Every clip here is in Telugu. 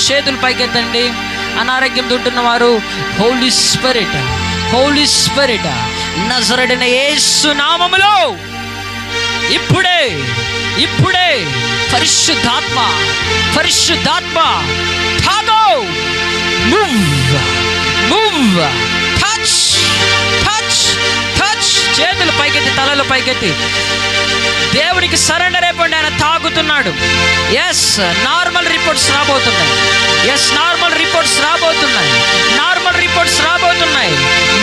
చేతులు పైకెత్తండి. అనారోగ్యంతో ఉంటున్న వారు హోలీ స్పిరిట్, హోలీ స్పిరిట్, నజరేయుడైన యేసు నామములో ఇప్పుడే ఇప్పుడే పరిశుద్ధాత్మ, పరిశుద్ధాత్మ తాగో, move move, touch touch touch. చేతులు పైకెత్తి, తలలు పైకెత్తి దేవునికి సరెండర్ అయిపోండి. ఆయన తాగుతున్నాడు. ఎస్, నార్మల్ రిపోర్ట్స్ రాబోతున్నాయి. ఎస్, నార్మల్ రిపోర్ట్స్ రాబోతున్నాయి. నార్మల్ రిపోర్ట్స్ రాబోతున్నాయి.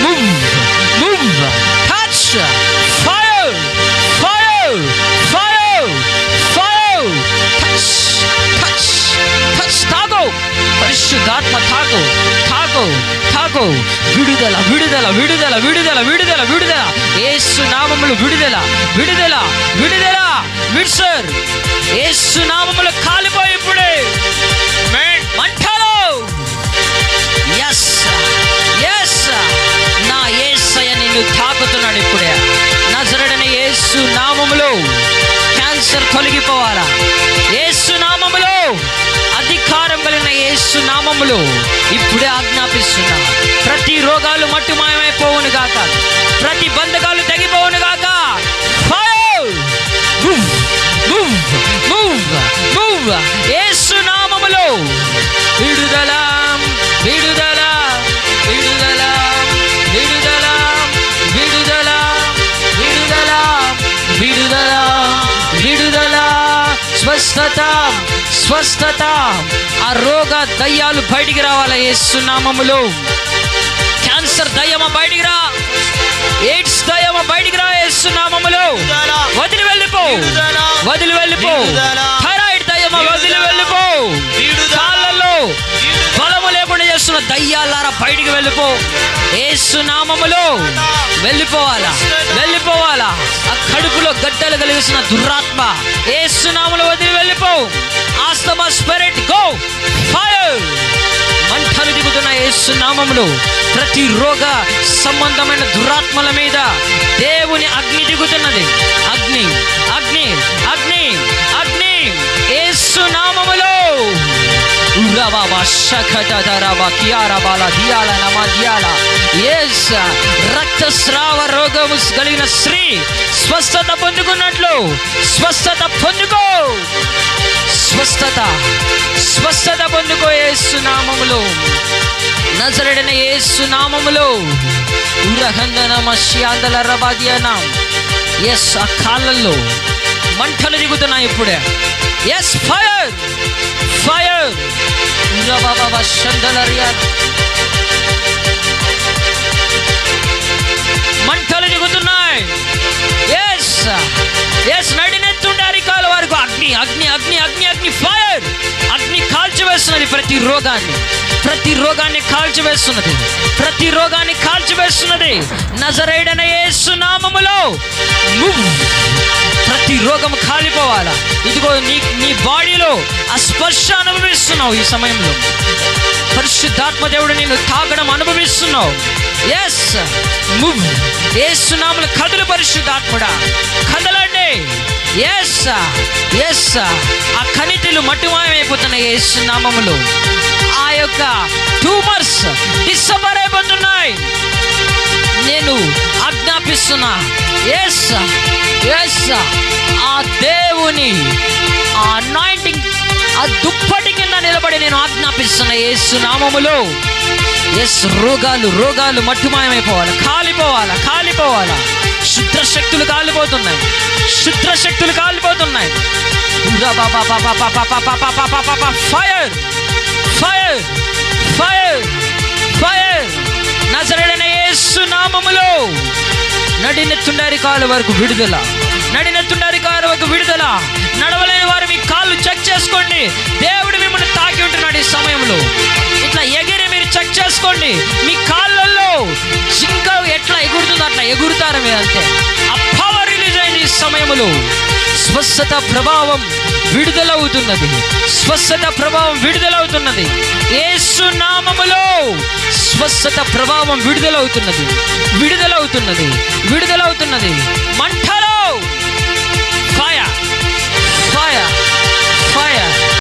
Move move, touch, fire fire fire fire, touch touch touch. తాగో, పరిశుద్ధాత్మ తాగో తాగో తాగో. విడుదల విడుదల విడుదల విడుదల విడుదల విడుదల. యేసు నామములో విడుదల విడుదల విడుదల. విడ్సర్ యేసు నామములో కాలిపోయి ఇప్పుడే మంటలో. ఎస్ ఎస్, నా యేసయ్య నిన్ను తాకుతున్నాడు ఇప్పుడే. నజరేయుడైన యేసు నామములో క్యాన్సర్ తొలగిపోవాలా. యేసు నామములో, అధికారం కలిగిన యేసు నామములో ఇప్పుడే ఆజ్ఞాపిస్తున్నా. ప్రతి రోగాలు మట్టుమాయమైపోవును గాక, ప్రతి బంధకాలు తెగిపోవును గాక. Fire, move move move move. యేసు నామములో విడుదల విడుదల విడుదల విడుదల విడుదల విడుదల విడుదల విడుదల. స్వస్థత స్వస్థత. ఆ రోగ దయ్యాలు బయటికి రావాలా యేసు నామములో. క్యాన్సర్ దయ్యమా బయటికి రా, ఎయిడ్స్ దయ్యమా బయటికి రా యేసు నామములో. వదిలి వెళ్ళిపో, వదిలి వెళ్ళిపో. థైరాయిడ్ దయ్యమా వదిలి వెళ్ళిపో. కాళ్ళల్లో బలము లేకుండా చేస్తున్న దయ్యాలారా బయటికి వెళ్ళిపో యేసు నామములో. వెళ్ళిపోవాలా, వెళ్ళిపోవాలా. ఆ కడుపులో గడ్డలు కలిగిస్తున్న దురాత్మ యేసు నామములో వదిలి వెళ్ళిపో. Asthma spirit go, fire. మంటలు దిగుతున్న యేసు నామములో ప్రతి రోగ సంబంధమైన దురాత్మల మీద దేవుని అగ్ని దిగుతున్నది. అగ్ని అగ్ని అగ్ని అగ్ని యేసు నామములో. రక్తస్రావ రోగము కలిగిన స్త్రీ స్వస్థత పొందుకున్నట్లు స్వస్థత పొందుకో. స్వస్థత స్వస్థత పొందుకో యేసు నామములో. నజరేయుడైన యేసు నామములో. ఎస్, ఆ కాళ్ళల్లో మంటలు దిగుతున్నాయి ఇప్పుడే. Yes, fire fire. మంటలు దిగుతున్నాయి. ఎస్ ఎస్, నడినెత్తుండే అరికాల వరకు అగ్ని అగ్ని అగ్ని అగ్ని అగ్ని. ఫైర్. అగ్ని కాల్చివేస్తున్నది ప్రతి రోగాన్ని, ప్రతి రోగాన్ని కాల్చివేస్తున్నది, ప్రతి రోగాన్ని కాల్చివేస్తున్నది. నజరేయుడైన యేసు నామములో మూవ్. ప్రతి రోగం కాలిపోవాలా. ఇదిగో నీ బాడీలో ఆ స్పర్శ అనుభవిస్తున్నావు ఈ సమయంలో. పరిశుద్ధాత్మ దేవుడు నేను తాగడం అనుభవిస్తున్నావు. Yes, move. యేసు నామములో కదులు పరిశుద్ధాత్ముడా, కదలండి. ఎస్ ఎస్, ఆ కణితిలు మట్టుమాయమైపోతున్నాయి యేసు నామములో. ఆ యొక్క ట్యూమర్స్ డిస్సపర్ అయిపోతున్నాయి. నేను ఆజ్ఞాపిస్తున్నా. ఎస్ ఎస్, ఆ దేవుని ఆ అనాయింటింగ్ ఆ దుప్పటి కింద నిలబడి నేను ఆజ్ఞాపిస్తున్నా యేసు నామములో. ఎస్, రోగాలు రోగాలు మట్టుమాయమైపోవాలి, కాలిపోవాలా కాలిపోవాలా. శుద్ర శక్తులు కాలిపోతున్నాయి, శుద్ర శక్తులు కాలిపోతున్నాయి. Fire fire fire fire. నజరేయుడైన యేసు నామములో నడినెత్తుండారి కాళ్ళ వరకు విడుదల, నడినెత్తుండారి కాళ్ళ వరకు విడుదల. నడవలేని వారు మీ కాళ్ళు చెక్ చేసుకోండి. దేవుడు మిమ్మల్ని తాకి ఉంటున్నాడు ఈ సమయంలో. ఇట్లా ఎగిరి మీరు చెక్ చేసుకోండి. మీ కాళ్ళల్లో జింక ఎట్లా ఎగురుతుందో అట్లా ఎగురుతారు మీరు అంతే. ఆ పవర్ రిలీజ్ అయింది ఈ సమయంలో. స్వస్థత ప్రభావం విడుదలవుతున్నది, స్వస్థత ప్రభావం విడుదలవుతున్నది. యేసు నామములో స్వస్థత ప్రభావం విడుదలవుతున్నది, విడుదలవుతున్నది, విడుదలవుతున్నది. మంటల